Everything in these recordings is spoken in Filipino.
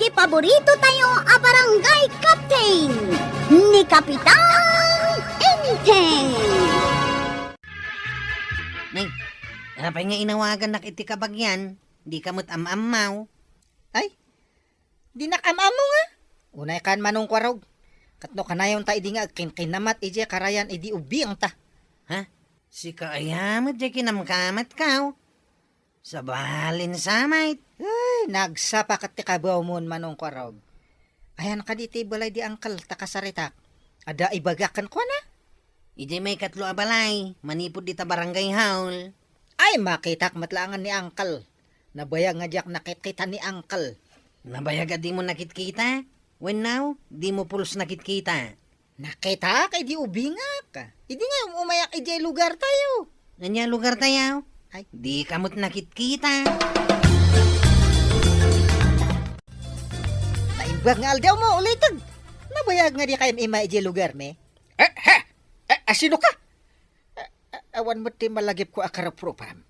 iti paborito tayo a barangay captain ni Kapitan Enteng. Nay, apay nga inawagan nak iti kabagyan, di kamot am-amaw. Ay, di nakamamo nga. Unay kan manong kwarog. Katno kanayon ta idi nga kinamat ije karayan idi ubing ta. Ha? Si kaayamat di kinamkamat kaw. Sa bahalin samay. Ay, nagsapa kat ti kabaw mon manong kwarog. Ayan ka di ti balay di angkal takasaritak. Ada ibagakan ko na. Ije may katlo abalay, manipod dita barangay haul. Ay, makitak matlangan ni angkal. Nabayag nga diyak nakit-kita ni angkal. Nabayaga di mo nakitkita? When now, di mo pulos nakitkita. Nakita kay di ubingak. Idi nga umayak ije lugar tayo. Nanya lugar tayo? Ay. Di kamot nakitkita. Naimbag nga aldaw mo ulitag. Nabayag nga di kayam ima ije lugar me. Sino ka? Awan mo ti malagip ko akarapropam.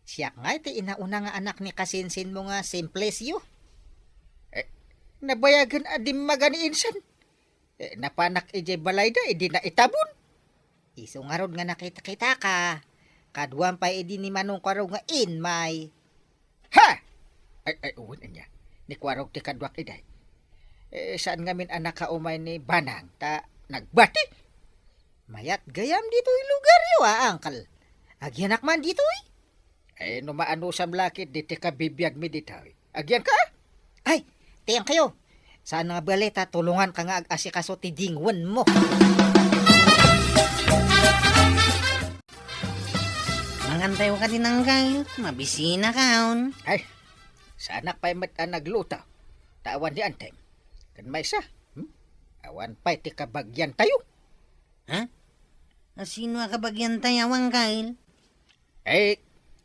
Siya nga iti inauna nga anak ni kasinsin mo nga simple siyo. Nabayagan adim maganiinsan. Napanak ije balay da, edi na itabon. Iso nga ron nga nakita-kita ka. Kaduan pa edi ni manong kwarog nga may. Ha! Ay, uwan niya. Ni kwarog ti kadwak iday. Saan nga min anak ka umay ni Banang, ta nagbati? Mayat gayam dito lugar yo angkal. Agyanak man dito numaano sa mlakit, di ti ka bibiyag mi dito Agyan ka? Ay, tiyang kayo. Saan nga baleta, tulungan ka nga ag-asikaso ti dingwan mo. Mangantayo ka din ang gayo, mabisina kaon. Ay, sana pa'y nagluta. Tawan di anteng. Kan may isa. Awan pa'y ti kabagyan tayo. Ha? Sino ang kabagyan tayo ang kail?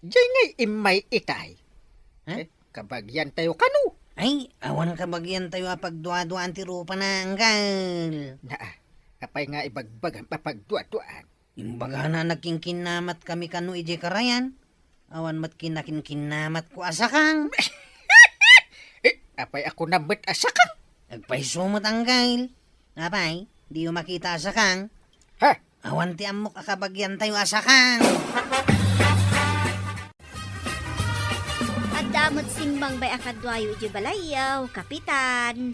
Diyan ngay imay itay. Ha? Kabagyan tayo kanu. Ay, awan kabagyan tayo apagdua-duan ti rupa na ang kail. Apay nga ibagbagan papagdua-duan. Imbaga na nagkingkinamat kami kanu ije karayan. Awan mat kinakinkinamat ko asakang. Apay ako namat asakang. Agpaisumot ang kail. Apay, di yung makita asakang. Ha? Awan ti amok akabagyan tayo asakang. Adamot simbang bay akadwayo di balayaw, Kapitan.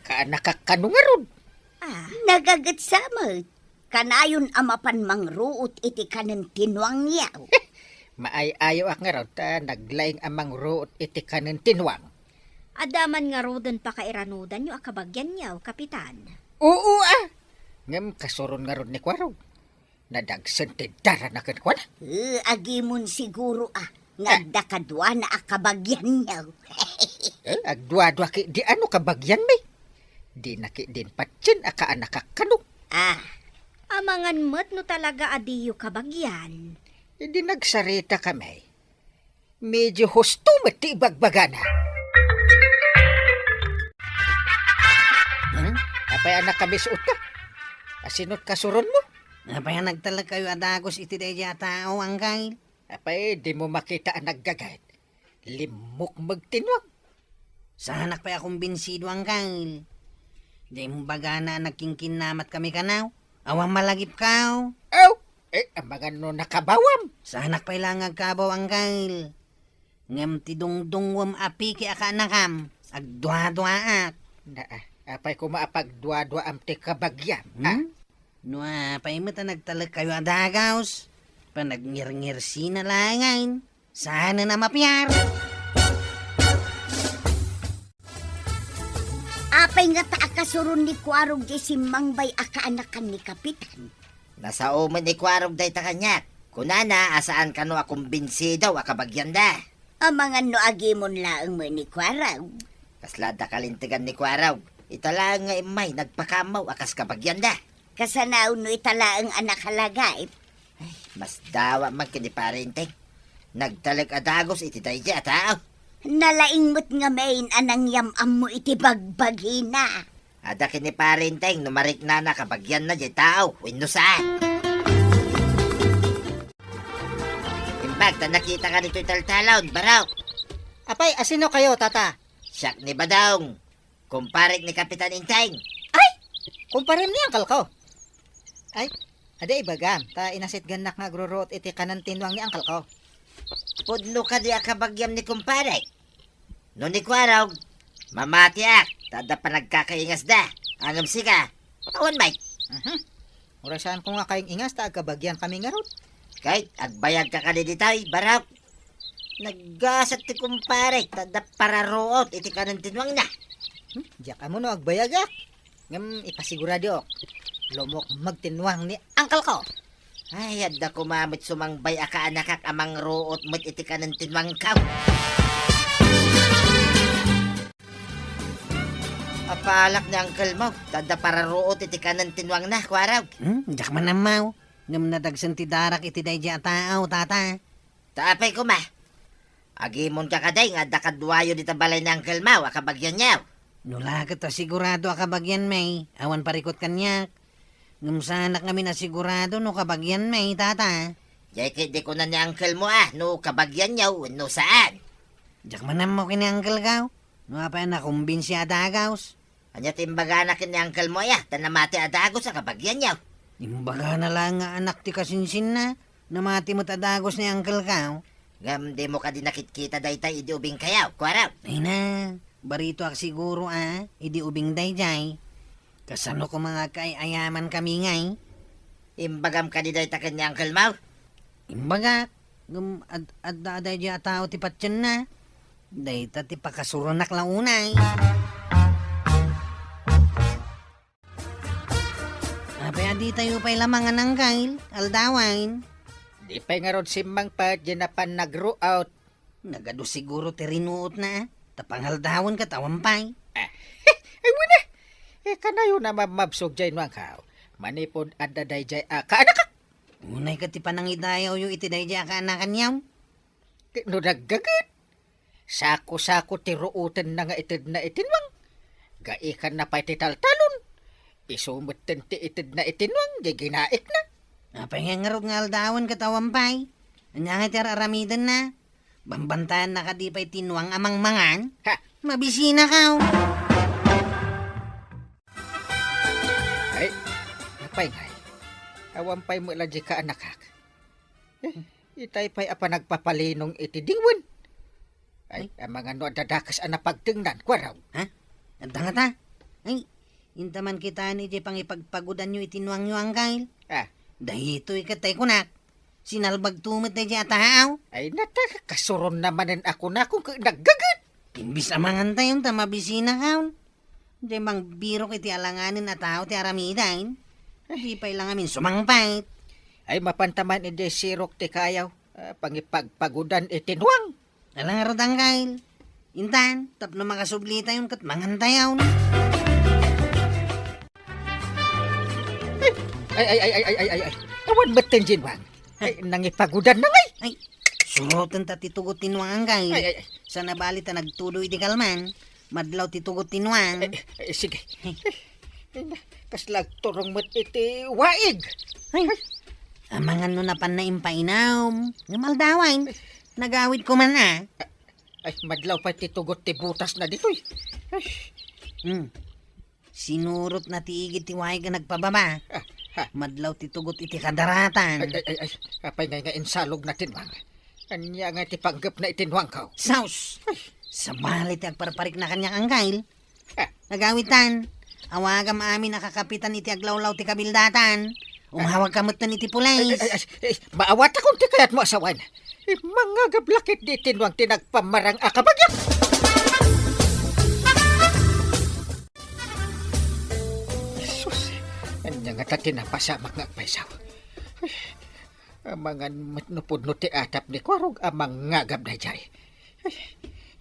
Kanakakano nga ron. Nagagat samot. Kanayon amapan mangruot iti kanen tinwang yaw. Maay-ayaw ak nga ron ta naglaing amang root iti kanin tinwang. Adaman nga rodan pa kairanudan yung akabagyan yaw, Kapitan. Oo Ngam kasuron nga ron ni Kwarog. Nadagsan ti dara na kan kwa na. Agimon siguro nagdakadwa na akabagyan yaw. Agdwa-dwa ki di ano kabagyan may. Di naki din patsin aka anakakano. Amangan mat no talaga adiyo kabagyan. Di nagsarita kami. Medyo husto mati ibagbagana. Apay anak kami suot ka. Asinot kasuron mo. Apay nagtalag kayo adagos iti daya tao ang kail. Apay di mo makita ang naggagayat. Limok magtinwang. Sa anak pa akong binsido ang kail. Di mo baga na nagkingkinamat kami kanaw. Awang malagip kaw. Ang mga no nakabawam. Sa anak pa ilang agkabaw ang kail. Ngam ti dungdungwam api ki aka nakam. Agdwa-dwaat. Apay ko maapagdwa-dwa am ti kabagyan. No apay mo ta nagtalag kayo adagaws. Panagnir-ngirsi na langain. Sana na mapiyar. Apay nga ta akasurun ni Kwarog di simbang bay akaanakan ni Kapitan. Nasa uman ni Kwarog day ta kanya. Kunana, asaan ka no akong binsi daw akabagyan da. Amangan no agimon laang mo ni Kwarog. Kaslada kalintigan ni Kwarog. Itala nga imay, nagpakamaw akas kabagyan da. Kasanaw no italaang anak halagay. Mas dawa man kini parente. Nagtalag adagos iti dayja tao. Nalaingmot nga main anang yamam mo iti bagbagina. Ada kini parenteng numarik na nakabagyan na di tao. Wino saan? Imbag, ta nakita ka nito'y taltalon, baraw. Apay, asino kayo, tata? Siyak ni Badong. Kumparik ni Kapitan Inteng. Kumparin ni angkal ko. Ay, aday bagam. Ta inasit ganak nga grurot iti kanan tinwang ni angkal ko. Pudno ka di akabagyam ni kumparik. No ni Kwaraw, mamati ak. Tada pa nagkakaingas da. Angam sika. Awan, Mike. Orasan ko nga kayong ingas ta agabagyan kami nga rod. Kahit agbayag ka kaniditay, barak. Naggasat ti kumparik. Tada para root iti kanan tinwang na. Diyak amo no agbayagak. Ngam ipasigurado. Lumok magtinwang ni angkal ko. Ay, adda kumamit sumangbay aka anakak amang root mo't iti kanan tinwang kaw. Apalak ni Uncle mo. Tada para root iti kanan tinwang na, Kwaraw. Jak man namaw. Ngam nadagsan ti darak iti dayja tao, tata. Taapay ko ma. Agimon ka kaday nga adda kadwayo dita balay ni Uncle Mau, akabagyan niyaw. Nula ka ta sigurado akabagyan may. Awan parikot kanyak. Ngam sanak kami na sigurado no kabagyan may, tata. Yay kay di ko na ni Uncle mo no kabagyan niyaw, no saan. Jak man namaw kini Uncle Gaw. No apa na kumbinsi adagaws. Anya timbaga na kin ni Uncle mo tanamati adagos akabagyan niyaw. Imbaga na lang nga anak ti kasinsin na. Namati mo't adagos ni Uncle Gaw. Ngam di mo ka di nakitkita daytay idi ubing kayaw, Kwaraw. Ay na, barito ak siguro idi ubing dayjay. Kasano ko mga ayaman kami ngay. Imbagam ka di dayta kin ni Uncle Mau. Imbaga, adda dayjay tao ti patyan na. Dayta ti pakasuronak launay. Apay adi tayo pa'y lamangan ng kail, aldawain. Di pa nga rod simbang pa dyan na pan nag-row out. Nagado siguro ti rinuot na. Tapanghaldawan ka tawampay. Ay wala. Kanayo na mamabsog dyan wang kao. Manipod adda dayjay kaanak. Unay ka ti panangidayaw yung iti dayjay kaanakan yaw. No naggagat. Sako-sako ti ruutan na nga itid na itinwang. Gaikan na pa iti taltalon. Isumutin ti itid na itinwang. Di ginaik na. Apay nga ngarot nga aldawan ka tawampay. Anya nga ti aramidan na. Bambantaan na ka di pa'y tinuang amang mangan. Ha? Mabisina ka. Ay, napay ngay. Awampay mo lang di ka anakak. Itay pa'y apa nagpapalinong iti dingwan. Ay, ang mga no dadakas ang napagtingnan, Kwaraw. Ha? Anta nga ta? Ay, intaman kita ni di pang ipagpagudan nyo itinuang nyo ang kail. Ah, Dahito ikatay kunak. Sinalbag tumit na di ataaw. ay nataka kasuron namanin ako na kung naggagat. Imbis amangan tayo tamabisina ka. Di mang biro kiti alanganin na tao ti aramidain. Di pa'y lang amin sumangpait. Ay mapantaman iti sirok ti kayaw. Pangipagpagudan itinwang. Alang arodang kail. Intan, tapno makasubli tayo kat mangantayaw. Ay. Awan ba't tinjinwang? Ay, nangipagudan na ngay. Ay, surotan ta titugot tinuang ang kail. Ay. Sa nabali ta nagtuloy di kalman. Madlaw titugot tinuang. Ay, sige. Kaslag turong mo't iti waig. Ay, amangan no na pan na impainaw. Ngamaldawain. Nagawid ko man na. Ay, madlaw pa titugot ti butas na dito'y. Ay, Sinurot na tiigit ti waig nga nagpababa. ha. Madlaw titugot iti kadaratan. Ay. Apay nga insalog na tinwang. Anya nga ti panggap na itinwang kao. Saus! Sa balit agparparik na kanyang angkail. Ha. Nagawitan. Awagam amin nakakapitan iti aglawlaw ti kabildatan. Umhawag kamot na iti pulays. Ay, maawat akong ti kayat mo asawan. Mga gablakit di tinwang tinagpamarang akabagyak. Sus, anya nga ta tinapasamak nga paisaw. Amangan matnupod no ti atap ni Kwarog amang ngagab na jay.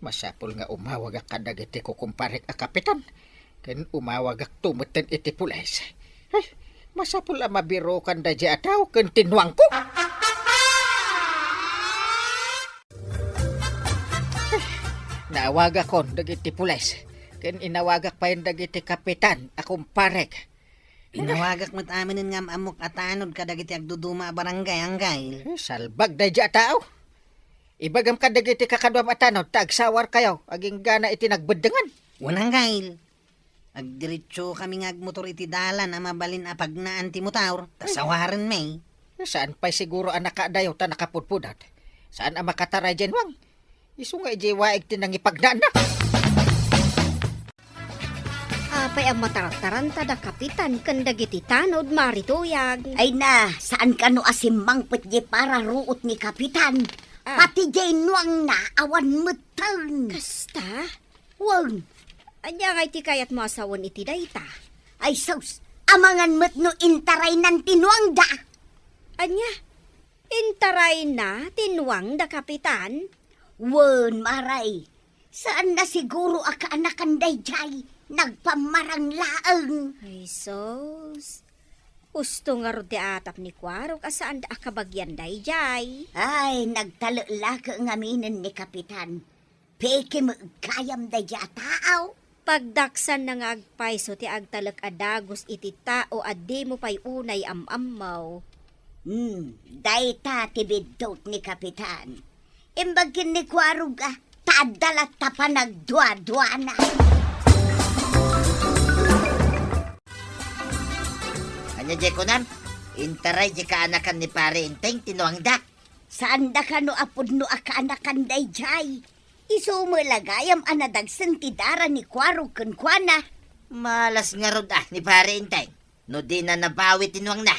Masapol nga umawag ak kadag iti kukumparik a kapitan. Ken umawag ak tumutin iti pulays. Ay, masapol ang mabiro kan da jay ataw ken tinwang ko. Naawag akon dagiti pulays. Ken inawagak pa yung dagiti kapitan akong parek. Inawagak mo't amin nga amok atanod kadagiti agduduma a barangay angkail. Salbag da dya tao. Ibagam ka dagiti kakadwam at tanod, tagsawar kayo, aging gana iti nagbeddengan. Unang gail. Agdiretso kami ngagmotor iti dalan ang mabalin apagnaan ti motor. Tasawaran may. Saan pa'y siguro ang nakadayo ta nakapudpudat? Saan ang makataray dyan, wang? Isu nga ijiwaig tinangipagnaan na. Apay ang matartaran tada kapitan kandagiti tanod marituyag. Ay na, saan ka no asimangpit di para ruot ni kapitan? Ah. Pati di nuang na awan meteng. Kasta? Wang, Anya nga iti kayat mo asawon iti dayta. ay sus, amangan met no intaray nan tinuang da. Anya? Intaray na tinwang da kapitan? Wen, maray, saan na siguro akaanakan dayjay? Nagpamarang laeng. Ay sos. Gusto nga ro di atap ni Kwaro kasaan da akabagyan dayjay. Ay, nagtalala ka ngaminan ni kapitan. Peke mo kayam dayja tao. Pagdaksan na nga agpayso ti agtalak adagos iti tao addi mo pay unay amamaw. Dayta tibidot ni kapitan. Imbagin ni Kwarog tadalat ta pa nagdwa-dwa na. Anya di ko nam, intaray di kaanakan ni pare inteng tinuang da. Saan da ka no apod no akaanakan dayjay? Iso mo lagayam anadagsan ti dara ni Kwarog kenkwana. Malas nga rod ni pare inteng. No di na nabawi tinuang na.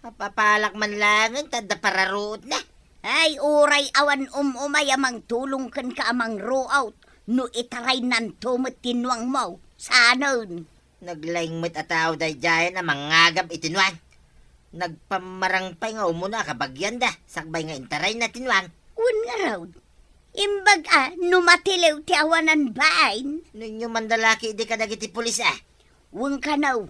Papalak man lang tada para root na. Ay, uray awan umay amang tulong kan ka amang row out. No itaray nan tumot tinuang mo. Sanon. Naglaingmet ataw day jayan na mangagab itinuan. Nagpamarang pay nga umuna kabagyan da. Sakbay nga intaray na tinuan. Un nga raw. Imbag numatilew ti awanan bain. Ninyo mandalaki di kadagiti pulis Wang kanaw.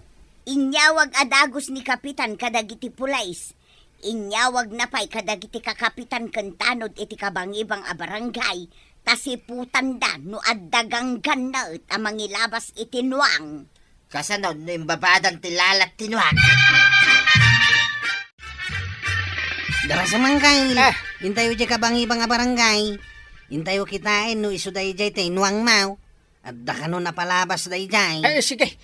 Inyawag adagos ni kapitan kadagiti pulais. Inyawag na pa'y kadagiti kakapitan kentanod iti kabangibang a barangay. Tasiputan da no addagang ganaut amang ilabas itinuang. Kasanaw no imbabadan tilalat tinuan. Dara sa mangkay. Ah. Intayo di kabangibang nga barangay. Intayo kitain no iso dayjay tay nuang mau. At da no napalabas dayjay. Ay, sige.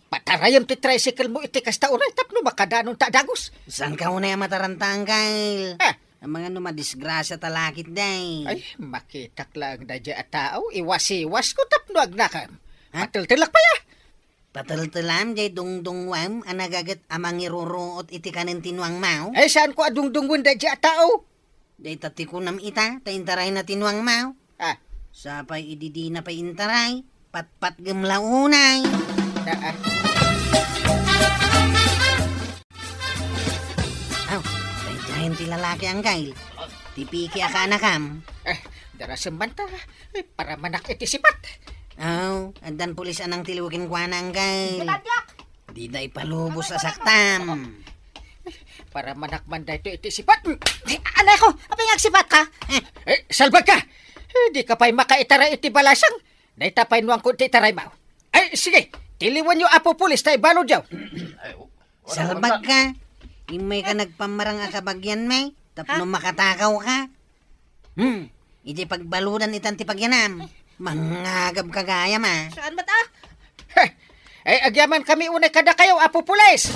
Patarayam ti tricycle mo iti kasta unay tapno makadanon ta dagos. Saan ka unay matarantang kail? Ah. Ang mga numadisgrasya talakit day. Ay, makitak lang da dya at tao. Iwas-iwas ko tapno agnakam. Ha? Matiltilak pa ya. Pataltalam jay dungdungwam anagagat amang iruruot iti kanin tinuang mau. Ay, saan ko adungdungun da dya at tao? Day tatikunam ita, taintaray na tinuang mau. Ah, Sapay ididi na pa intaray, patpat gemlaunay. na, Aw, dayjayan ti lalaki ang kail. Tipiki aka anakam. darasem banta. Ay, para manak iti sipat. Aw, andan pulis anang tilukin kwa na ang kail. Di day palubos sa saktam. Para manak man da iti sipat. Anay ko, apay ngagsipat ka? Salbag ka. Di ka pa'y makaitaray iti balasang. Naitapay nuang ko iti taray mo. Ay, sige. Tiliwan nyo apo pulis tayo balod yaw. Salbag ka. Imay ka nagpamarang akabagyan may. Tapno makatakaw ka. Iti pagbaludan itan ti pagyanam. Mangagab ka gaya ma. Saan ba ta? Ay, agyaman kami unay kada kayo, apo pulis.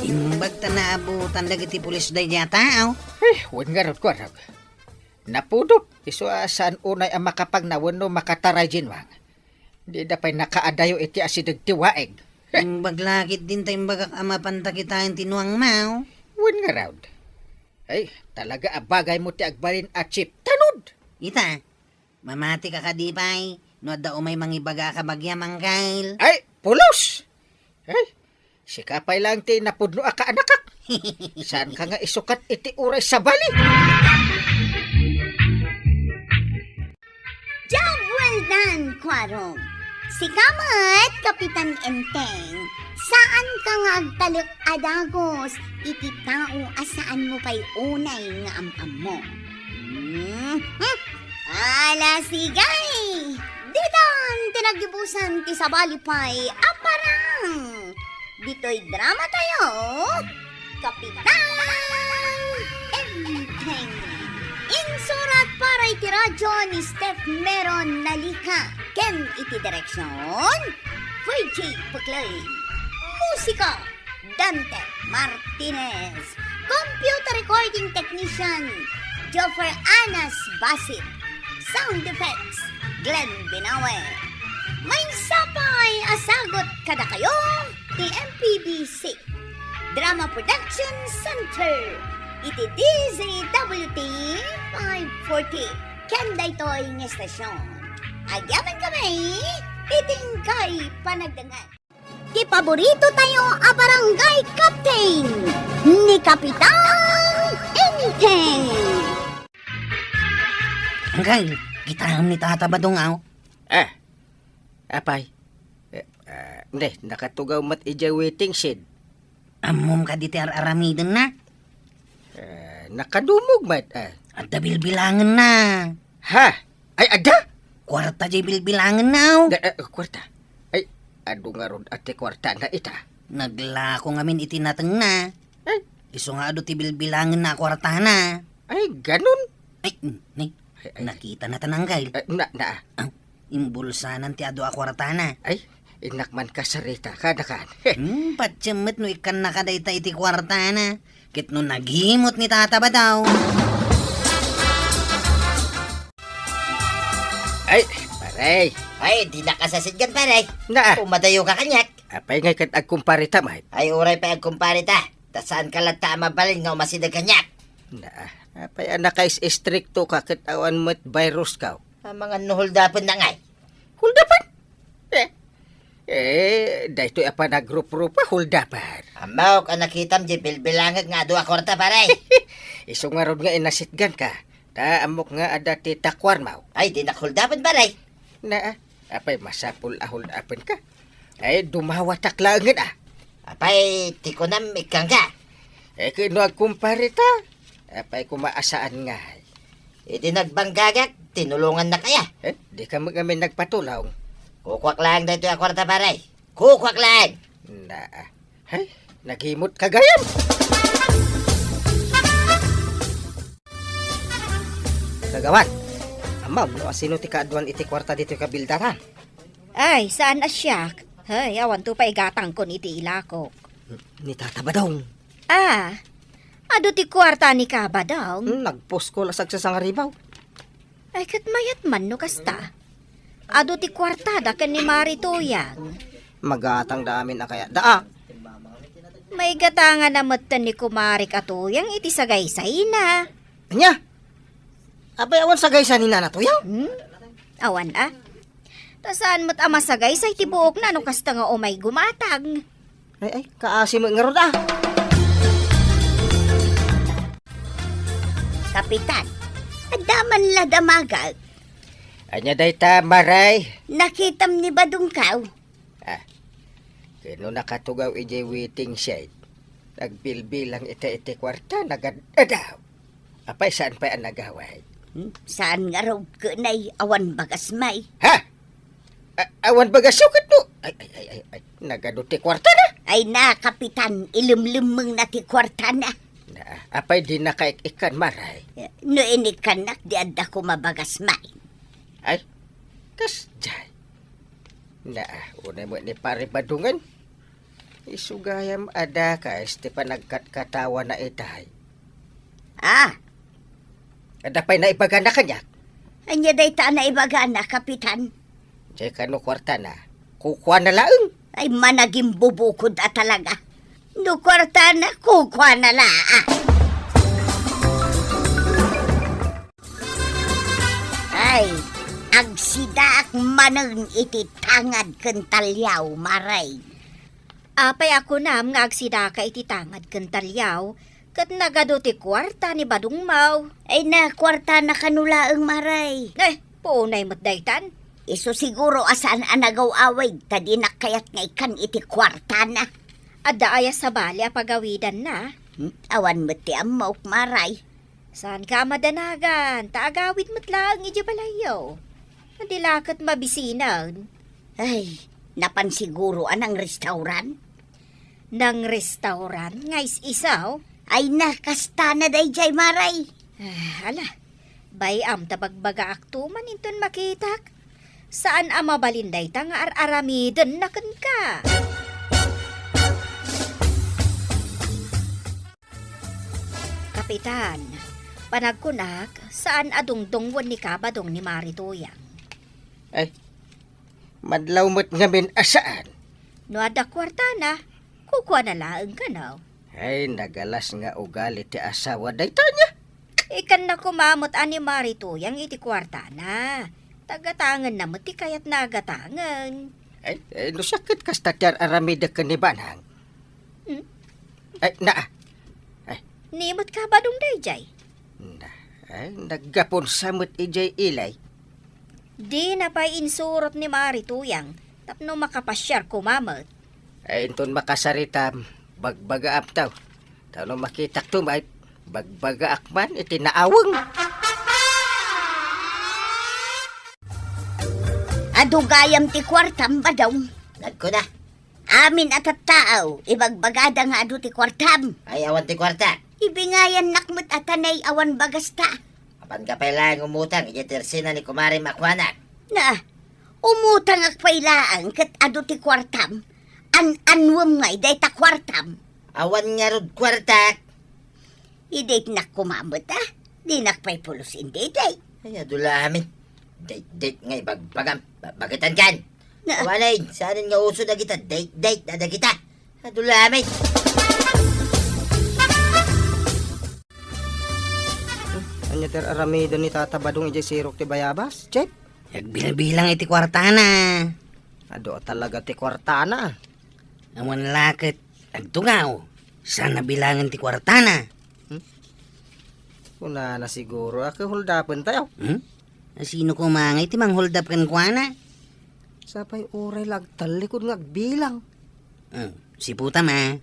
Imbag ta naabutan dagiti pulis day tao. Huwag nga rod ko, Arag. Napudot. Iso saan unay ang makapagnawan no makataray jinwang. Di da pa'y nakaadayo iti asidag tiwaeg. Imbag lakit din tayong bagak ama pantakitain tinuang mau. Huwag nga rod. Ay, talaga abagay mo ti agbalin at chip. Tanod! Ita, mamati ka kadipay. No da umay mangibaga ka bagyamang kail. Ay, pulos! Ay, sikapay lang ti napudno aka anakak. Saan ka nga isukat iti uray sa bali? Job well done, Kwarog. Sikamat, Kapitan Enteng. Saan ka nga agtalok adagos? Iti tao asaan mo pa'y unay nga amam mo. Ala sigay! Ditan, tinagibusan ti sabali pa'y aparang. Dito'y drama tayo. Kapitan! Inteng. Insurat para iti radyo ni Steph Meron Nalika. Ken iti direksyon, Fuji Puklay. Musika, Dante Martinez. Computer recording technician, Joffer Anas Basit. Sound effects, Glenn Binawe. May sapay asagot kada kayo ni MPBC. Drama Production Center. Iti DZWT 540. Kanda ito'y ng estasyon. Agyaman kami, itingkay panagdangan. Di paborito tayo a barangay captain ni Kapitan Inteng. Angkay, gitaham ni Tata Badong Apay? Hindi, nakatugaw mat ija waiting shed. Amom ka di ti aramiden na. Nakadumog mat. At bilbilangan na. Ha? Ay, ada? Kwarta di bilbilangan na. Kwarta. Ay, ado nga ron ate kwarta na ita. Naglako ngamin itinateng na. Ay, Iso nga ado ti bilbilangan na kwarta na. ay, ganun. Ay, ni, Ay, nakita na tananggay. Na. Imbulsanan ti ado a kwarta na. Ay, inakman ka sa rita. Kadakan. Patsyamit no ikan na kadayta iti kwarta na. Kit no naghimot ni Tata Badaw. Ay, paray. Ay, di nakasasidgan paray. Na. Umadayo ka kanyak. Apay nga kat agkumparita mat. Ay, uray pa ang kumpare ta. Tasaan ka lang ta mabalin nga umasidag kanyak. Na. Apay anak ka is stricto ka kat awan mo't virus ka. Ang mga nuhuldapon na ngay. Huldapan? Dahito apa na grup-grup pa huldapan. Amaw ka nakitam di bilbilangag nga duwa kwarta paray. Iso nga ron nga inasitgan ka. Ta amok nga ada ti takwar maw. Ay, di nakhuldapan paray. Na, apay masapul ahuldapan ka. Ay, dumawatak lang nga. Apay, tikunam ikang ka. Kino agkumparita. Apay kumaasaan nga. Iti nagbanggagak, tinulungan na kaya. Di ka kami nagpatulong. Kukwak lang dito yung kwarta paray. Kukwak lang. Na, ay, naghimot kagayam. Kagawan, amaw, no, sino ti kaadwan iti kwarta dito yung kabildaran? Ay, saan asyak? Hay, awan to pa igatang ko ni ti ilakok. Ni Tata Badong. Ado ti kwarta ni Kabadong. Nagpost ko lasag sa sangaribaw. Ay, kat mayat man no kasta. Ado ti kwarta da ken ni Maritoyang. Magatang damin na kaya. Daa, May gatangan na matan ni Kumarik Atuyang iti sagaysay na. anya? Abay awan sa gaysa ni Nana Tuyaw. Awan Tasaan mo't ama sagaysay ti buok na no kasta nga umay gumatag. Ay, kaasi mo nga ron Kapitan, adaman la damagag. Anya day ta, maray. Nakitam ni Badong kaw. Kino nakatugaw ijay waiting shed. Nagbilbilang iti kwarta, nagadaw. Apay saan pa ang nagaway? Saan nga raw kunay awan bagas may? Ha? Awan baga sukat no? Ay, nagaduti kwarta na. Ay na, Kapitan, ilumlumeng na ti kwarta na. Apay di nakaikikan, maray. No inikanak di adda ko mabagas may. Ay, kasjay. Unay mo ni pare Badungan. Isugayam ada ka, este pa nagkatkatawa na itay. Ada pa'y naibaga na kanyak. Anya day ta na ibagana, Kapitan. Diyan ka no kwarta na. Kukuha na laeng. Ay managing bubukod at talaga. No kwarta na, kukwa na laa. Ay, agsidaak manang iti tangad kentalyaw, maray. Apay ako nam nga agsidaka iti tangad kentalyaw. Kat nagado ti kwarta ni Badong Mau. Ay na, kwarta na kanulaang maray. Puunay mo't daytan. Iso siguro asaan anagaw away, tadi nakayat nga ikan iti kwarta na. Adda aya sa bali a pagawidan na. Awan mo ti amok, maray. Saan ka madanagan? Taagawid mo't lang iji balayaw. Nadilakat mabisinan. Ay, napansiguro anang restaurant? Nang restaurant nga is-isaw? Ay nakasta na day jay, maray. Hala, bayam tabagbaga aktuman inton makitak. Saan ama balinday ta nga ar-aramiden na ka? Kapitan, panagkunak, saan adungdungwan ni kabadong ni Maritoyang? Ay, madlaw mo't ngamin asaan. No ada kwarta na, kukuha na laang ka na. Ay, nagalas nga ugali ti asawa dayta niya. Ikan na kumamot ani Maritoyang iti kwarta na. Tagatangan na mo ti kayat nagatangan. Ay, no sakit kasta tiyan aramida ka ni Banang. Hmm? Ay, naa. Nimot ka ba dong dayjay? Ay, naggapon samot ijay ilay. Di na pa insurot ni Maritoyang tapno makapasyar kumamot. Ay, inton makasarita, bagbaga aptaw. Tano makitak tumay, bagbaga akman, itinaawang. Adugayam ti kwartam ba daw? Nagko na. Amin at tao, ibagbagada nga adu ti kwartam. Ay, awan ti kwarta. Ibingayan nakmut at tanay awan bagasta. Apan ka pailang umutang, ijitersina ni Kumari Makwana. Na, umutang ak pailaan kat adu ti kwartam. Anwam ngay day ta kwartam. Awan nga rod kwarta. Idate nak kumamot Di nakpay pulos hindi day. Ay, adula amin. Date ngay bagbagam. Bagitan kan. Na, Walay, saanin nga uso na kita. Date na kita. Adula amin. Anya ter aramido ni Tata Badong ijay sirok ti bayabas, Chep? Nagbilang iti kwarta na. Ado talaga ti kwartana. Awan lakit, agtungaw. Sana bilangan ti kwarta na. Una na siguro, ako huldapan tayo. Sino kumangay ti hold up kan kwa na? Sapay oray lagtalikod ngagbilang. Si puta ma,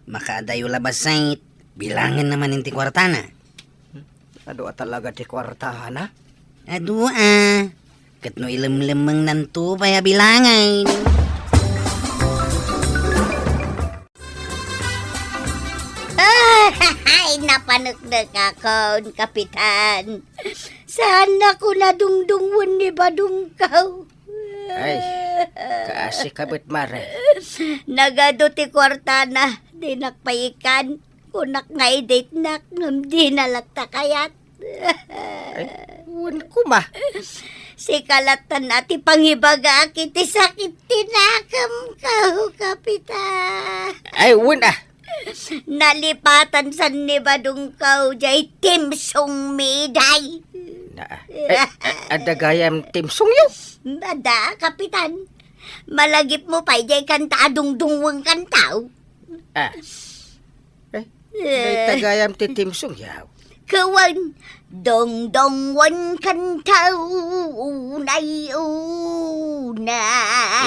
makaadayo labas sait, bilangan naman ti kwarta na. Ado talaga ti kwartana. Ado kat no ilam-lamang nanto paya bilangan. ay, napanagdag ako, kapitan. Saan ako nadungdungwan ni Badungkaw? Ay, kaasi kabit mare. Nagado ti kwarta na, di nakpaikan. Kunak nga i-date nak, ngam di nalagta kayat. Ay, wan kuma. Si kalatan ati pangibaga kiti sakit tinakam kaho, kapitan. Ay, wan Nalipatan sa ni Badungkaw jay timsong miday. Adagayam timsong yun. Bada, kapitan. Malagip mo pa jay kanta adungdungwang kantaw. May tagayam ti timsong yaw. Kawan, dong-dongwan kantaw, unay.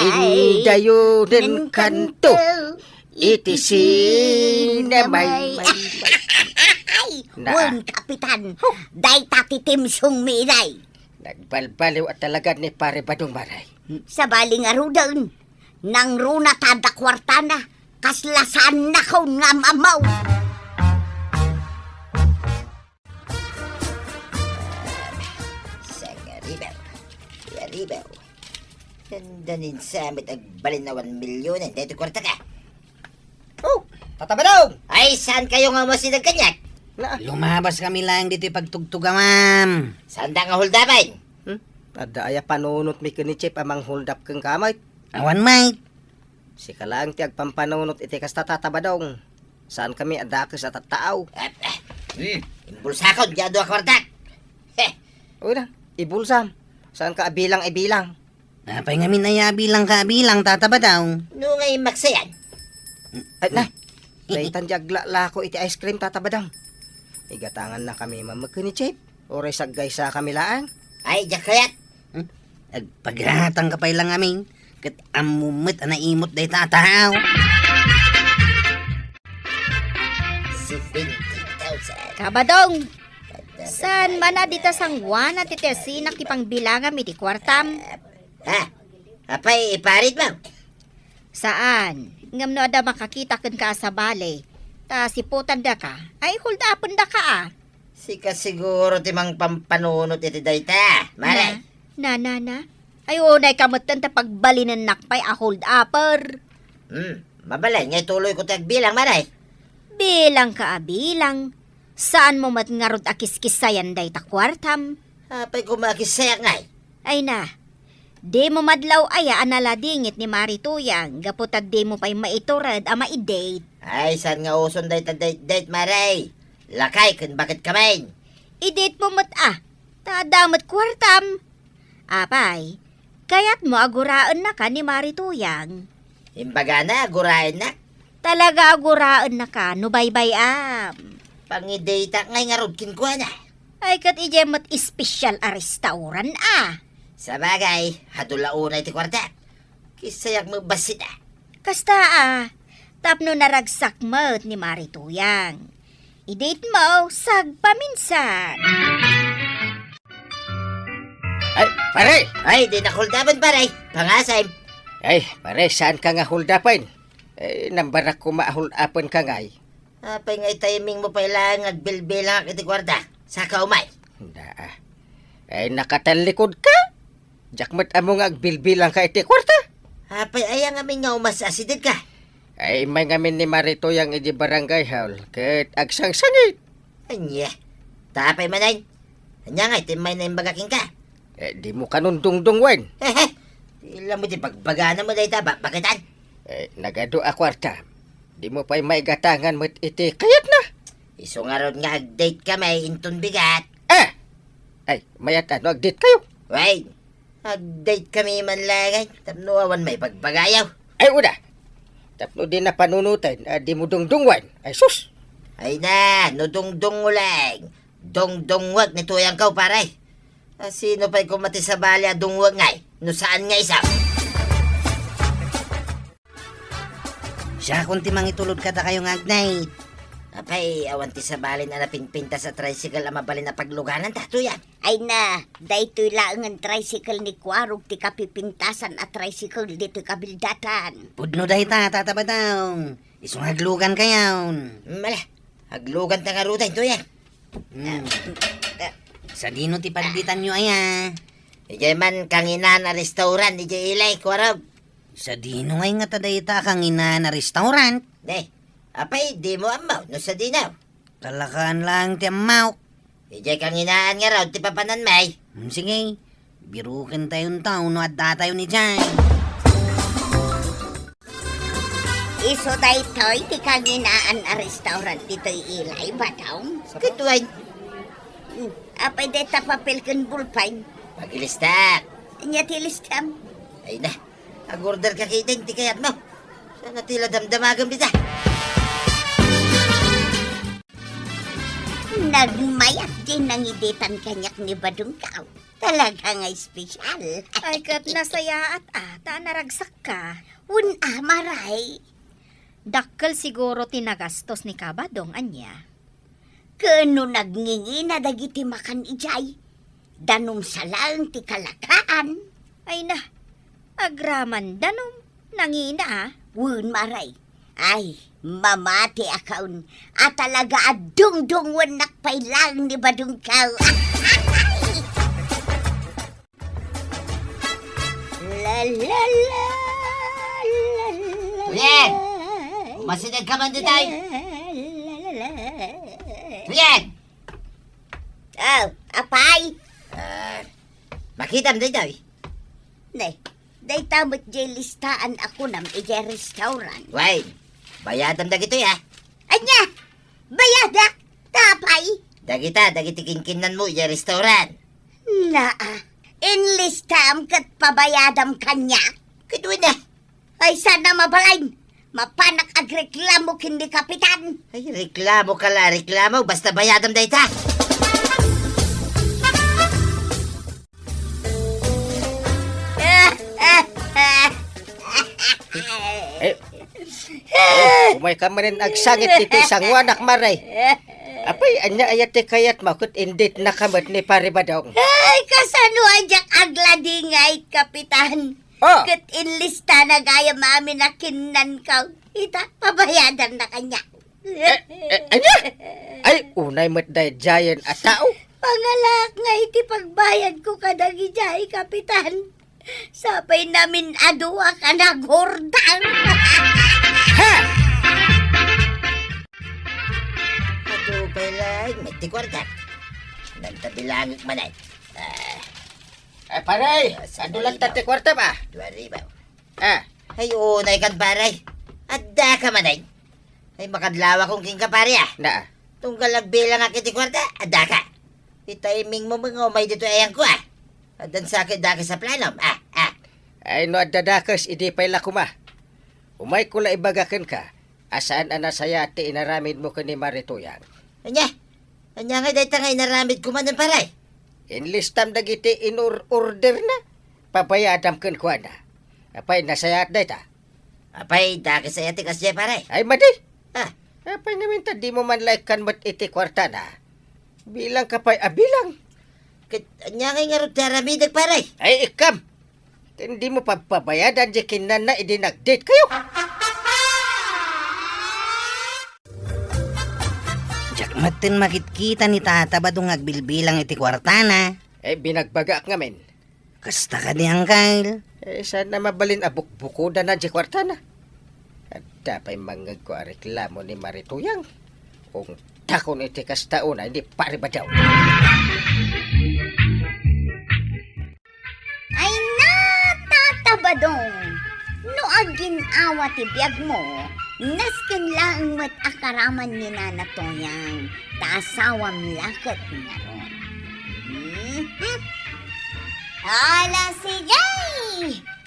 Indayo din kanto. Iti sinamay. Ay, wan, kapitan. Day tati timsong miday. Nagbalbaliw at talaga ni pare Badong Maray. Sa baling arudan, nang runa tada kwartana, kaslasan na ko nga mamaw. Ribew. Dandanin sa amit agbalin na 1 milyon. Dito kwarta ka. Oh, tatabadaw! Ay, saan kayo nga masinag kanyak? Lumabas kami lang dito ipagtugtuga, ma'am. Saan da nga huldapay? Ada aya panunot mi kini Chip amang hold up keng kamay. Awan, mate. Si kalang ti agpampanunot iti kasta tatabadong. Saan kami adakes at tao. Imbulsakon, diyan doon kwarta. Uy na, ibulsam. Saan ka abilang ibilang? Napay ngamin ay bilang ka bilang tataba daw. No ngay maksayan. Ay na, daytan jagla lako iti ice cream tatabadong. Igatangan na kami mamagkini Chip. Oray saggay sa kamilaan. Ay, diyan kayat. Agpagratang ka pa lang amin. Kat amumit na imot day tataw. Si 20,000. Kabadong, saan man na dita sangwana ti tersinak ti pangbilangam iti kwartam? Ha? Apay, iparit mo. Saan? Ngam no ada makakita ken ka sa bale. Ta siputan da ka, ay hold upon da ka Sika siguro timang pampanunot iti dayta. Maray. Na. Ay, unay kamutan ta pagbalinan nakpay a hold upper. Mabalay, ngay tuloy ko tagbilang, maray. Bilang ka bilang. Saan mo mat nga rod akis-kisayan day ta kwartam? Apay kumakisayak ngay. Ay na. Di mo madlaw aya analadingit ni Marituyang. Gaputad di mo pa'y maiturad a maidate. Ay, saan nga uson dayta date, maray? Lakay, kun bakit kamain? I-date mo mat Tadamat kwartam. Apay, kaya't mo aguraan na ka ni Marituyang. Imbaga na, gurain na. Talaga aguraan na ka, no bye-bye. Pangidata ngay nga rod kinkwa na. Ay kat ijemat espesyal a restauran Sa bagay, hadulaunay ti kwarta. Kisayak mo basit Kasta tapno naragsak mo't ni Marituyang. I-date mo, sag paminsan. Ay, pare! Ay, di na kuldaban paray. Pangasay. Ay, pare, saan ka nga huldapan? Eh, nambarak ko maahulapan ka ngay. Apay ngay timing mo pa ilang agbilbilang iti kwarta. Saka umay. Ay, nakatalikod ka? Jakmat amo nga agbilbilang ka iti kwarta? Apay ayang amin nga umasasidid ka. Ay, may ngamin ni Marito yang iti barangay hall. Kat agsangsangit. Anya. Tapay manay. Anya nga, timay na yung bagaking ka. Eh, di mo kanundungdung wen. Hehe. Ilang mo di pagbagana mo dahita ba? Bakitan? Eh, nagado a kwarta. Di mo pa'y maigatangan mo't iti kayat na. Iso nga ron nga date ka may inton bigat. Ay, mayat ano, agdit kayo. Wait. Date kami man lagay. Tapno awan may pagbagayaw. Ay, una. Tapno din na panunutan, di mo dungdungwan. Ay, sus. Ay na, no dong-dong ulang. Dong-dong wag nito yang kau paray. Sino pa'y kumati sa bali a dungwag ngay? No saan nga isa? Siya kung timang itulod ka ta kayong agnay. Apay, awan ti sa bali na napinpinta sa tricycle ang mabali na pagluganan tato yan. Ay na, daytoy lang ang tricycle ni Kwarog ti kapipintasan at tricycle dito kabildatan. Pudno dahi ta, tatabadaw. Isong haglugan kayawn. Mala, haglugan ta nga ruta ito yan. Sa dino ti pagditan nyo aya. Ijay man kanginan na restaurant, ijay ilay, Kwarog. Sa dino ngay nga taday ta kang ina na restaurant. Apay, di mo amaw, no sa dinaw. Talakaan lang ti amaw. Ijay kanginaan nga raw, ti papanan may. Sige, birukan tayong taon no at tayo ni Jay. Iso daytoy ti kanginaan a restaurant dito'y ilay ba daw? Kituan, Apay deta papel ken bulpine. pagilista. Nya tilistam. Ay na, agorder ka kiting, ti kayat mo. Sana tila damdamagam dita. Nagmayat din ang idetan kanyak ni Badungkaw. Talaga nga espesyal. Ay kat nasaya at ata naragsak ka. Maray. Dakkel siguro tinagastos ni Kabadong anya. Kano nagngingi na dagiti makan ijay. Danom sa lang ti kalakaan. Ay na, agraman danom, nangina Maray. Ay, mamati akaun. At talaga adung-dungwan nakpay lang ni Badungkaw. La la la. Tuyen! Masinag ka man ditay! Tuyen! Oh, apay. Makitam ditay. Nay, day tamot jay listaan ako nam ijay restaurant. Wait, bayadam dagito ya. Anya, bayadak, tapay. Dagiti kinkinan mo, iya restaurant. Naa, enlistam kat pabayadam kanya. Kituin na. Ay sana mabalain, mapanak agreklamo kindi kapitan. Ay, reklamo ka la, reklamo. Basta bayadam dayta. Umay ka manin agsangit iti sangwanak maray. Apay, anya ayate kayat makut indit na kamat ni pare badong. Ay, kasano ajak agladingay, kapitan. Oh, Kat inlista na gaya mami na kinan ka. Ita, pabayadan na kanya. Anya? Ay, unay mo't giant at tao. Pangalak nga iti pagbayad ko kadagi jay, Kapitan. Sapay namin adua ka naghordang. Ha! Ato pa lang, may tikwarta. Nagtabilangit manay. Ay, paray, ano lang tate kwarta ba? Duwari ba? Ah, Ay, unay kan paray. Adda ka manay. Ay, makadlawa kong king kapari ah. na. Tunggal nagbilang nga kiti kwarta, adda ka. Itiming mo mga umay dito ayang ko ah. Adan sa akin daki sa planom. Ay, no adadakas, idi pala kuma. Umay kula ibagakan ka. Asaan ana saya ti inaramid mo kani Marituyang. Anya? Anya nga dahi tangay naramid ko man ng paray. Inlistam dagiti order na. Pabayadam kan kuha na. Apay, nasayat dahi ta. Apay, daki sa yati kasya paray. Ay, madi. Ah, Apay namin ta, di mo man like kan mat iti kwarta na. Bilang kapay, bilang. anya nga nga rin naramidag paray. Ay, ikam. Hindi mo papabayadan di kinan na idi nag-date kayo. Jak matin makit-kita ni tata ba dong agbilbilang iti kwartana? Eh, binagbaga nga men. Kasta ka di Uncle. Eh, sana mabalin abuk-bukuda na di kwarta na. At dapay mangag ko reklamo ni Marituyang. Kung takon iti kastauna, hindi pari ba daw. Ay natatabadong. No agin awa ti biyag mo, nasken lang mat akaraman ni Nanatoyang. Tasawam lakat nga ron. Ala sige!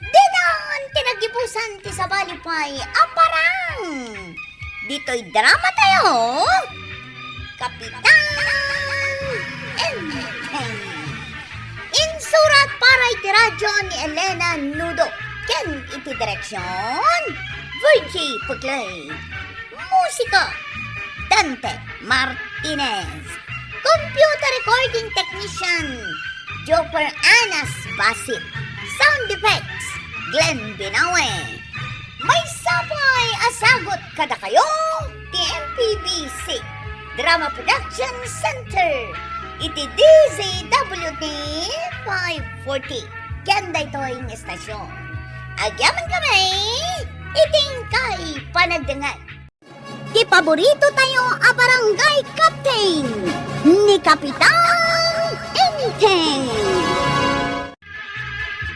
Dinan tinagipusan ti sa balipay aparang! Dito'y drama tayo! Kapitan! Enteng! Insurat para iti radyo ni Elena Nudo. Ken iti direksyon, Virgie Puglay. Musika, Dante Martinez. Computer recording technician, Joper Anas Basit. Sound effects, Glenn Binawe. May sapay asagot kada kayo, TMPBC Drama Production Center. Iti DZWT 540. Ganda ito ang estasyon. Agyaman kami, iting kay panagdangan. Di paborito tayo a barangay captain ni Kapitan Enteng.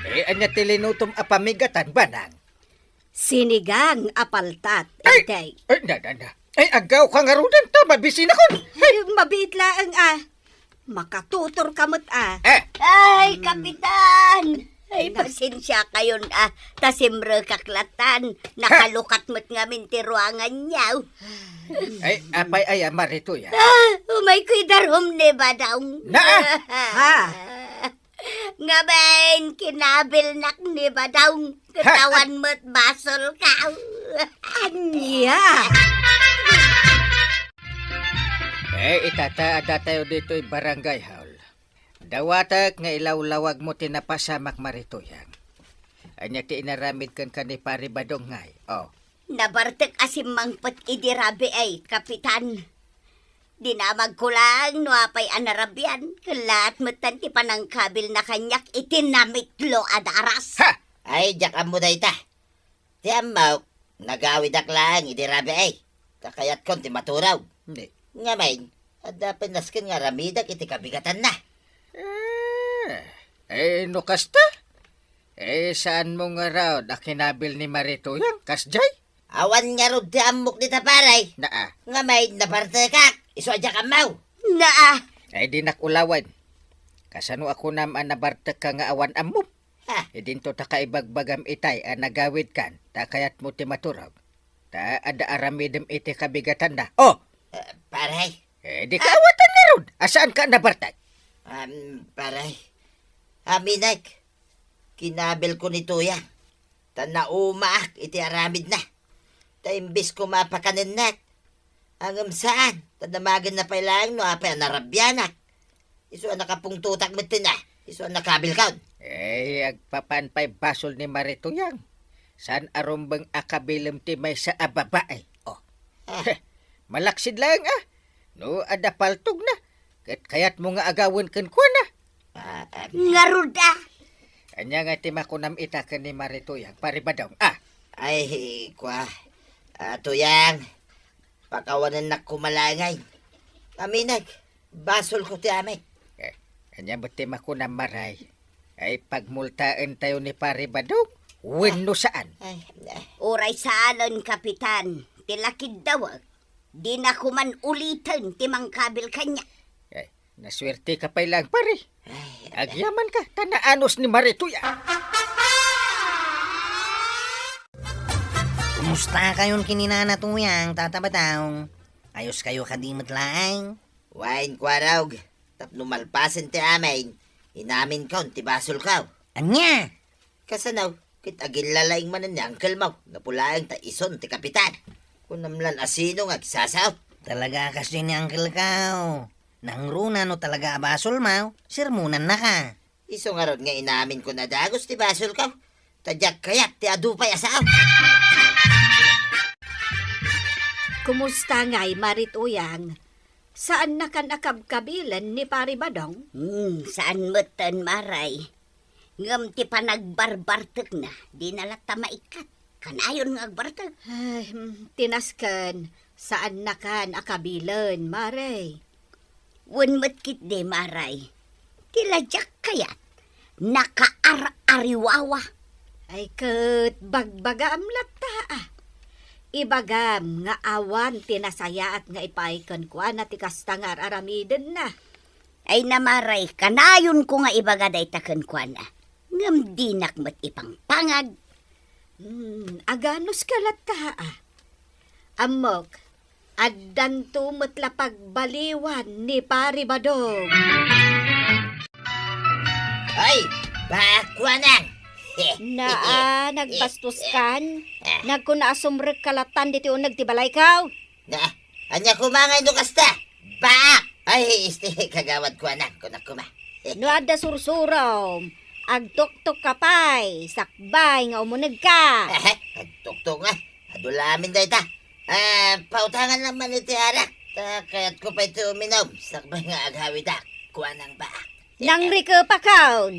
Eh, anya tilinutom apamigatan ba nang? Sinigang apaltat. Ay! Enteng. Ay, na. Ay, agaw ka nga rudan ta, mabisin ako. Ay, mabit lang makatutor kamot Ay, Kapitan! Ay, pasensya kayon tasimre kaklatan. Nakalukat mo't nga mintiruangan niyaw. Ay, apay ay Marituyang. Umay ko'y darom ni ba daw? Naa! Ha? Nga ben, kinabil nak ni ba daw? Katawan mo't basol ka. Anya? Eh, itataada tayo dito'y barangay hall. Dawatak nga ilawlawag mo tinapasamak Marituyang. Anya ti inaramid kan kani pari badong ngay. Oh. Nabartek asim mangpet idirabi ay, Kapitan. Dinamag ko lang, nuapay anarabyan. Kalat matan ti panangkabil na kanyak itinamitlo adaras. Ha! Ay, jak mo day ta. Ti amaw, nagawid lang, idirabi ay. Kakayat kon ti maturaw. Hindi. Nga main, adapin naskin nga ramidag iti kabigatan na. No kasta? Saan mo nga raw nakinabil ni Marituyang? Kasjay? Awan nga rod ti amok ni taparay. Naa. Nga main, naparte kak. Iso adya kamaw. Naa, Ay di nakulawan. Kasano ako naman nabartek ka nga awan amom. Ha? Dinto ta kaibagbagam itay nagawid kan. Ta kayat mo ti maturag. Ta ada aramidem iti kabigatan na. Oh! Paray. Di kaawatan nga rod. Asaan ka nabartek? Paray. Aminag. Kinabil ko ni Tuya. Tanaumaak iti aramid na. Ta imbis ko mapakanin na. Angam saan? Tadamagan na pailang no apay narabyanak. Iso nakapungtutak mo na. Iso nakabil kaon. Agpapanpay basol ni Marituyang. San arumbang akabilem ti may sa ababae. Oh. Ah. Malaksid lang No, ada paltog na. Kaya't mo nga agawin kan ko na. Ngaruda. Anya nga timakunam ita kan ni Maritoyang paribadaw. Ay, kwa. Tuyang. Pakawanan na kumalangay. Aminag. Basol ko ti amay. Anya ba timakunam maray? Ay pagmultaan tayo ni paribadaw. Wenno saan? Oray saalon, Kapitan. Tilakid dawag. Di na kuman ulitin timang kabil kanya. Naswerte ka pa lang pare. Agyaman ka, tanaanos ni Maritoya. Kumusta kayon kininana tuyang, tatabataw? Ayos kayo kadimot laang? Wain kwa raw. Tapno malpasin ti amin. Inamin kaun ti basol kaw. Anya? Kasanaw. Kit agil lalaing manan ni Uncle Mau. Napulaang ta ison ti kapitan. Kunamlan asino nga kisasaw. Talaga kasi ni Uncle Kao. Nangruna no talaga abasol mau, sirmunan na ka. Iso nga ron nga inamin ko na dagos ti basol kaw. Tadyak kayat ti adupay asaw. Kumusta nga'y Maritoyang? Saan na kan akab-kabilan ni Paribadong? Saan mo tan, Maray? Ngam ti panagbarbartek na, di nalata maikat. Kanayon nga agbartek. Ay, tinaskan, saan na kan akabilan, Maray? Wunmat kit de, Maray. Tiladyak kayat. Nakaar-ariwawa. Ay kat, bagbaga am lata Ibagam nga awan tinasaya at nga ipaikan ko na tikastangar aramiden na. Ay namaray, kanayon ko nga ibagaday taken kwa na. Ngam dinak mat ipang pangag. Aganos ka lata Amok, addan tumatla pagbaliwan ni Paribadong. Ay, bakwa nang. Nagbastos kan? Nagkunaasumrek kalatan dito nagtibalay kaw? Na, anya kumangay no kasta. Baak! Ay, kagawad ko anak ko na kuma. No adda sursurom, agtok-tok kapay, sakbay nga umunag ka. Tuktok nga. Adulamin dahi ta. Pautangan naman iti arak. Kaya't ko pa ito uminom. Sakbay nga aghawi da. Kuha ng baak. Nang rika pa kaon.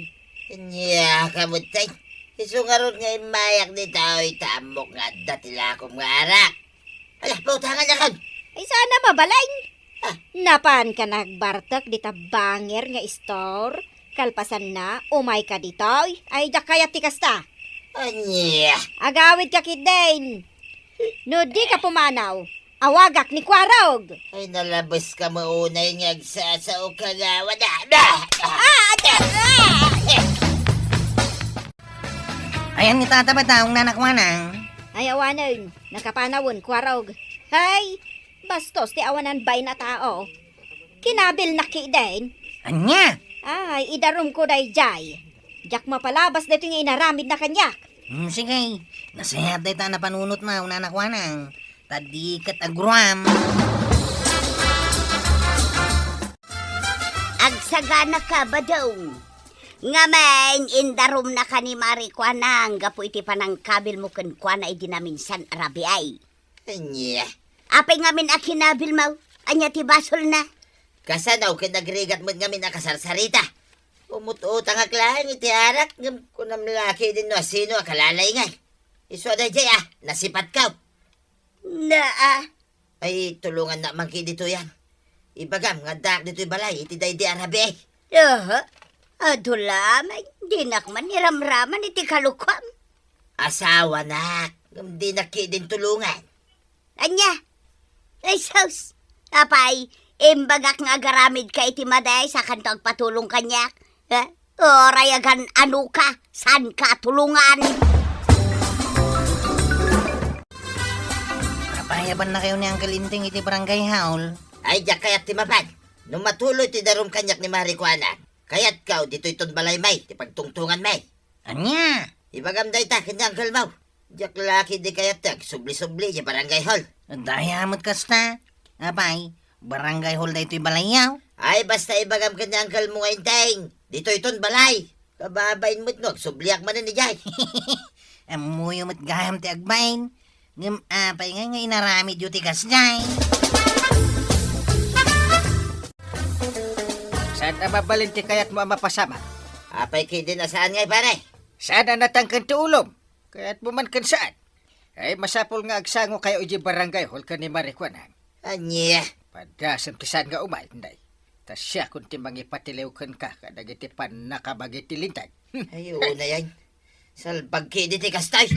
Nya, kamutay. Isungarod nga imayak ni tao itamok nga datila akong nga arak. Ala, pautangan na kan. Ay sana mabalay. Napan ka nagbartak di banger nga store. Kalpasan na, umay ka dito. Ay dakayat ti kasta. Anya. Agawid ka kidin. No di ka pumanaw. Awagak ni Kwarog. Ay, nalabas ka maunay nga agsasaw kagawa na. Ayan ni tatabataw, nanakwanang. Ay awanan, nakapanawon Kwarog. Hay, bastos ti awanan bay na tao. Kinabil na kidin. Anya? Ay, idarum ko day jay. Jak mapalabas dito nga inaramid na kanyak. Sige, nasayat day ta na panunot na, nanakwanang. Tadi kat agruam. Agsagana ka ba daw? Nga man, indarom na ka ni Marikwanang. Gapo iti panang kabil mo kan kwa na idinaminsan arabiay. Anya. Apay ngamin akinabil mo. Anya ti basol na. Kasanaw ka nagrigat mo ngamin nakasarsarita. Umututang aklaan iti arak. Ngam kunam laki din no sino akalalay nga. Iswa da jay nasipat ka. Ay, tulungan na man dito yan. Ibagam, nga dak dito'y balay, iti day di arabi. Adulamay, di nakman niramraman iti kalukwam. Asawa na, di naki din tulungan. Anya, ay sus, apay, imbagak nga garamid ka iti maday sa kantong patulong kanyak. Rayagan ano ka, san ka tulungan? Payaban na kayo ni Uncle Inting iti barangay haul. Ay, diyak kayat timapad. Nung matuloy ti darum kanyak ni Marikwana, kayat kaw dito iton balay may, ti pagtungtungan may. Anya? Ibagam day ta, kanyang kalmaw. Diyak laki di kayat tag, subli-subli, di barangay hall. Dayamot kasta. Apay, barangay hall da ito'y balayaw. Ay, basta ibagam kanyang kalmo ngayon tayong. Dito iton balay. Kababain mo't no, subliak man ni Jay. Amuyo mat gaham ti agbain. Ngam apay nga inaramid yu ti kasjay. Saan ang mabalinti kaya't mo ang mapasama? Apay kay din asaan ngay pare. Saan ang natangkan ti ulom? Kaya't mo man kan saan? Ay masapol nga agsango kayo iji barangay hol ka ni Marikwanan. Anya. Padasam ti saan nga umay, nday. Tas siya kung ti mangipatilew kan ka, kadagiti pan nakabagiti lintag. Ayun na yan. Salbag kay di ti kastay.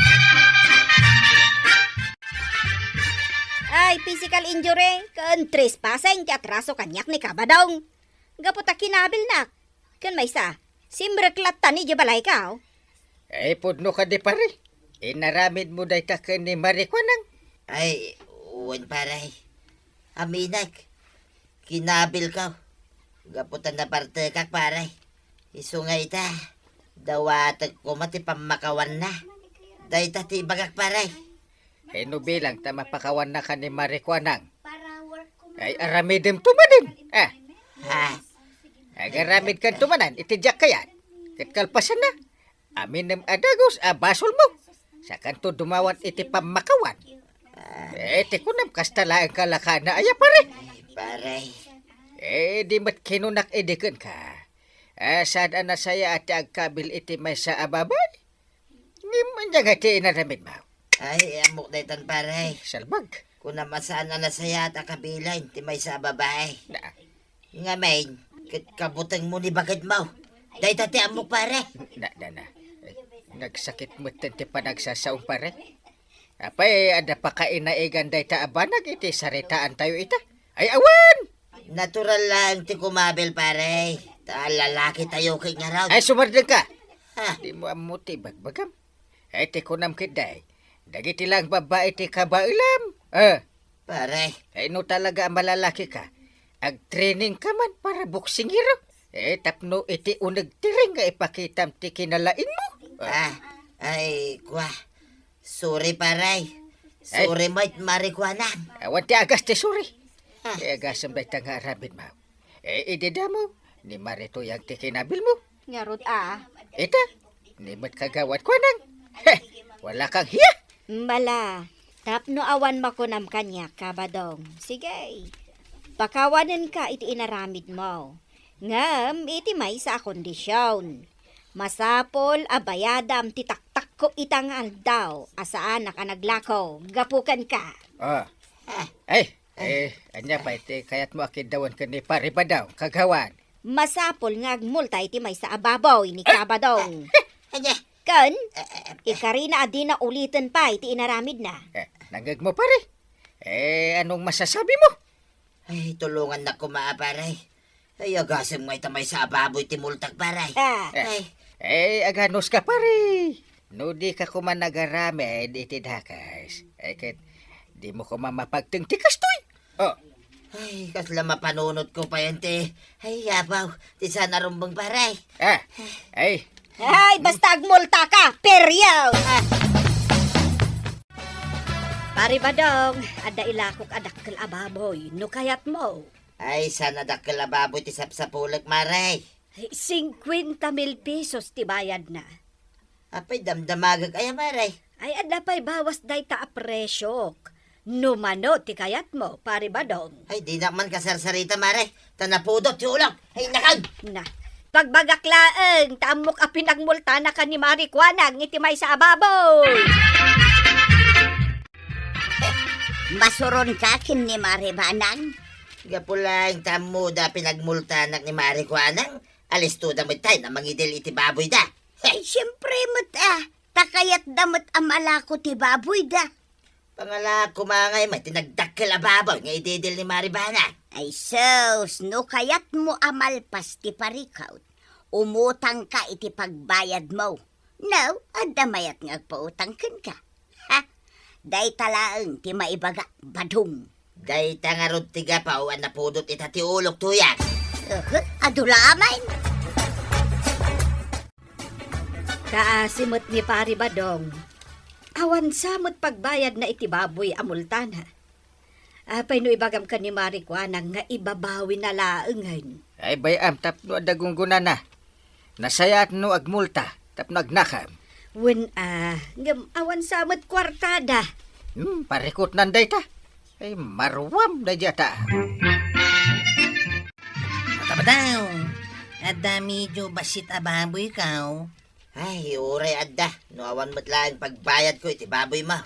Ay, physical injury, kan trespassing ti atraso kanyak ni kabadong. Gaputa kinabil na. Kan may sa, simreklat tani di balay ka. Ay pudno ka di pare. Inaramid mo day ta kan ni Marikwanan. Ay, uwan pare. Aminak. Kinabil ka. Gaputan na parte kak pare. Isungay ta. Dawatag ko mati pamakawan na. Day ta ti bagak pare. Ay no bilang ta mapakawan na ka ni Marikwanan. Ay aramidem tumanin. Ah, Ha? ay aramid kan tumanan, itidyak kayan. Katkalpasan na. Aminem adagos, basol mo. Sa kanto dumawat iti pamakawan. Ti kunam kastala ang kalaka na aya pare. Pare. Di mat kinunak edikan ka. Saan na saya ati agkabil iti may sa ababay? Ngiman dyan iti inaramid mo. Ay, amok na itan pare. Salbag. Kung namasaan na nasaya at kabilain, ti may sa babae. Na, Nga main, kabutang mo ni bagad mo. Day tati amok pare. na. Nagsakit mo ti panagsasaong pare. Apay, ada pa kainaigan day ta abanag iti saritaan tayo ita. Ay awan! Natural lang ti kumabil pare. Ta lalaki tayo kay nga raw. Ay sumardag ka. Ha? Di mo amuti bagbagam. Ay ti kunam kiday. Dagiti lang babae ti kabailam. Pare. Ay no talaga ang malalaki ka. Ag-training ka man para boxing hero. Tapno iti unag tiring nga ipakitam ti kinalain mo. Ay, kwa. Sorry pare. Sorry mo't marikwanan. Awan ti agas ti suri. Agasam day ta nga arabid mo. Idida mo. Ni marito yang ti kinabil mo. Ngarot Ita. Ni mat kagawat ko nang. Wala kang hiya. Mala, tapno awan makunam kanya kabadong. Sige, pakawanan ka iti inaramid mo. Ngam, iti may sa kondisyon. Masapol abayadam ti taktak ko itang aldaw. Asaan ka naglakaw, gapukan ka. Anya pa iti kayat mo akidawan ka ni pare ba daw, kagawan. Masapol nga agmulta iti may sa ababaw ni kabadong. Anya. Kan, ikarina adi na ulitin pa iti inaramid na. Nagag mo pare. Anong masasabi mo? Ay, tulungan na kumaa pare. Ay, agasam mo itamay sa ababoy ti multag pare. Ay, Aganos ka pare. No di ka kuman nagaramid iti dakas. Ket, di mo kuman mapagtingtikas to'y. ay, kasla mapanunod ko pa yan ti. Ay, yabaw. Ti sana rumbang pare. Ay, basta agmulta ka, peryaw! Pari badong, ada ilakok adakkel ababoy, no kayat mo. Ay, sana dakkel ababoy ti sapsapulag mare. Ay, 50,000 pesos ti bayad na. Apay, damdamagag ay mare. Ay, ada pa'y bawas day ta apresyok. Numano ti kayat mo, pari badong. Ay, di naman kasarsarita mare. Tanapudot yung ulang. Ay, nakag! Na, pagbagaklaan, tamok a pinagmulta na ka ni Marikwanang iti may sa ababoy. Masuron ka kin ni Maribanang. Gapulang tamuda pinagmultanak ni Marikwanang. Alis to damit tayo na mangidil iti baboy da. Ay, siyempre mo't takayat damot amalako ti baboy da. Pangala kumangay may tinagdakkel a baboy nga ididil ni Maribanang. Ay sus, no kayat mo amalpas ti parikaw. Umutang ka iti pagbayad mo. No, adamayat nga pautang ka. Ha? Day talaang ti maibaga badung. Day tangarod tiga pa uwan na pudot itati ulok tuyak. Adulaman. Kaasimot ni pari badong. Awan samot pagbayad na iti baboy amultana. Apay no ibagam ka ni Marikwanang nga ibabawi na laengan. Ay bayam tapno adagunggunan na. Nasayat no agmulta tapno agnakam. Wen ngam awan samot kwartada. Parikot nanday ta. Ay marwam da jata. Matabadaw. Ada medyo basit ababoy ka. Ay, uray adda. Nuawan mo't lang pagbayad ko iti baboy mo.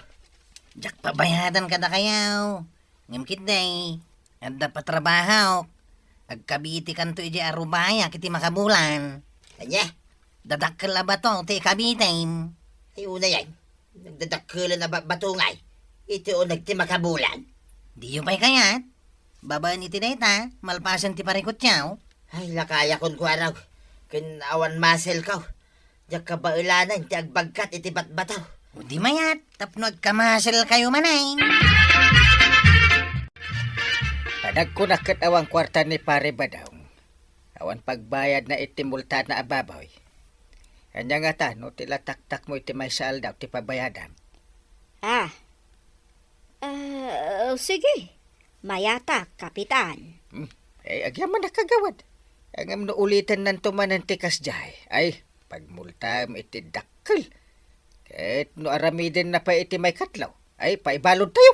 Jak pabayadan ka na kayaw. Ngamkit day. Ada patrabaho. Agkabiti kan to iji arubaya kiti makabulan. Anya? Dadakkel ba to ti kabitim. Ay, una yan. Nagdadakkulan na batungay. Ito o nagtimakabulan. Di yung pa'y kayat. Babaan iti dayta. Malpasan ti parikot yaw. Ay, lakaya kon ko araw. Kinawan masel ka. Diyak ka ba ilanan, ti agbagkat iti batbataw. O di mayat. Tapno agkamasel kayo manay. Padag ko nakat awang kwarta ni pare Badong. Awan pagbayad na iti multa na ababoy. Kanya nga ta, no tila taktak mo iti may saal daw, ti pabayadan. Sige. Mayata, kapitan. Agyaman na kagawad. Ang no ulitan ng tumanan ti kasjay. Ay, pagmulta mo iti dakkel. Kahit no aramiden na pa iti may katlaw. Ay, paibalod tayo.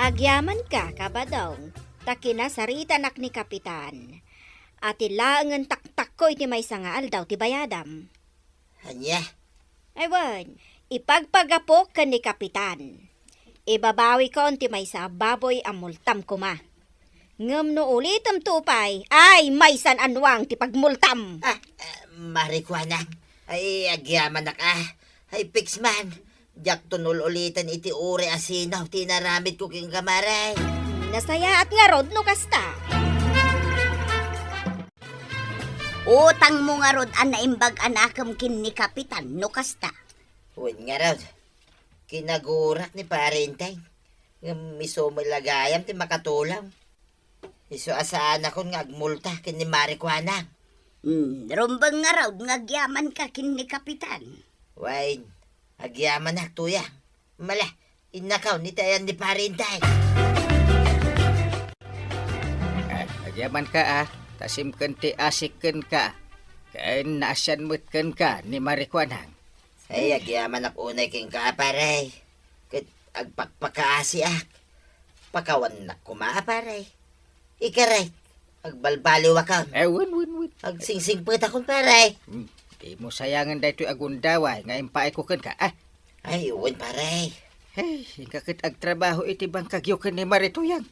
Agyaman ka, kabadong. Takina saritanak ni kapitan. At ilangan taktak ko iti may sangaal daw ti bayadam. Anya? Aywan, ipagpagapok ka ni kapitan. Ibabawi ko ti may sa baboy amultam kuma. Ngam no ulitam tupay, ay may san anwang ti pagmultam. Marikwanan. Ay, agyaman na ka. Ay, fix man. Diyak tunul ulitan iti uri asinaw. Tinaramit ko king kamaray. Nasaya at nga rod no kasta. Utang mo nga rod an naimbag anakam kin ni kapitan no kasta. Huwag nga raw. Kinagurak ni parintay. Miso mo lagayam ti makatulang. Iso asaan ako nga agmulta kin ni Marikwana. Rumbang nga raw ngagyaman ka kin ni kapitan. Wait, agyaman na tuya. Mala, inakaw ni tayan ni parintay. Agyaman ka tasimken ti asikken ka. Kain naasyan mutken ka ni Marikwanang. Ay, agyaman ako unay king kaparay. Kat agpakpakaasi Pakawan na kumaparay. Ikaray, agbalbaliw ka. Win. Agsingsingpet akong paray. Di mo sayangan dahito agundaway nga impaikuken ka. Ay, uwan paray. Hey, kakit agtrabaho iti bang kagyuken ni Marituyang.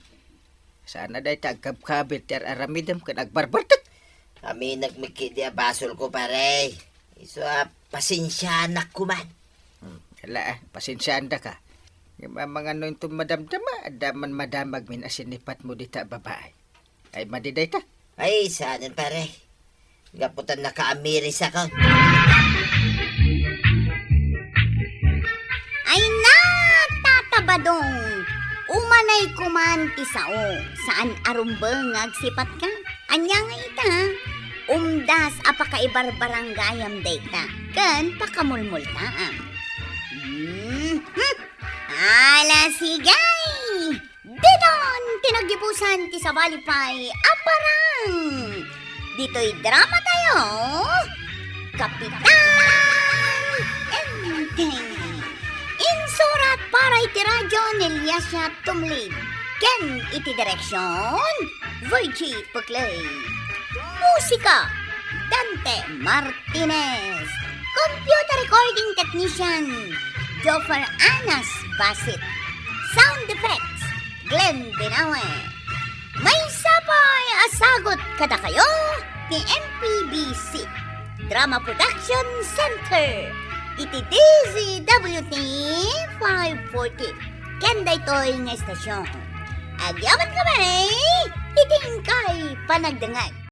Sana dahito agkabkabit ti aramidam kan agbarbartak. Kami nagmikidi basol ko paray. Iso pasensya anak ko man. Kala pasensyaan da ka. Yung mga noon itong madamdama, adaman madamag min asinipat mo dita babae. Ay madiday ta. Ay, saanan paray. Gaputan na kaamiris ako. Ay na, tatabadong. Umanay kuman ti sao. Saan arumbeng agsipat ka? Anya nga ita. Umdas apakaibarbarangayam dayta. Kan pakamulmultaam. Ala sigay! Didon! Tinagibusan ti sabalipay aparang! Dito'y drama tayo! Kapitan! Enteng! Insurat para iti radyo ni Lyasya Tumlid. Ken iti direksyon, Virgie Puklay. Musika, Dante Martinez. Computer recording technician, Joffer Anas Basit. Sound effects, Glenn Binawe. May sapay asagot kada kayo ni MPBC Drama Production Center. Iti DZWT 540. Kenda ito'y nga estasyon. Agyaman kami, iting kay panagdangan.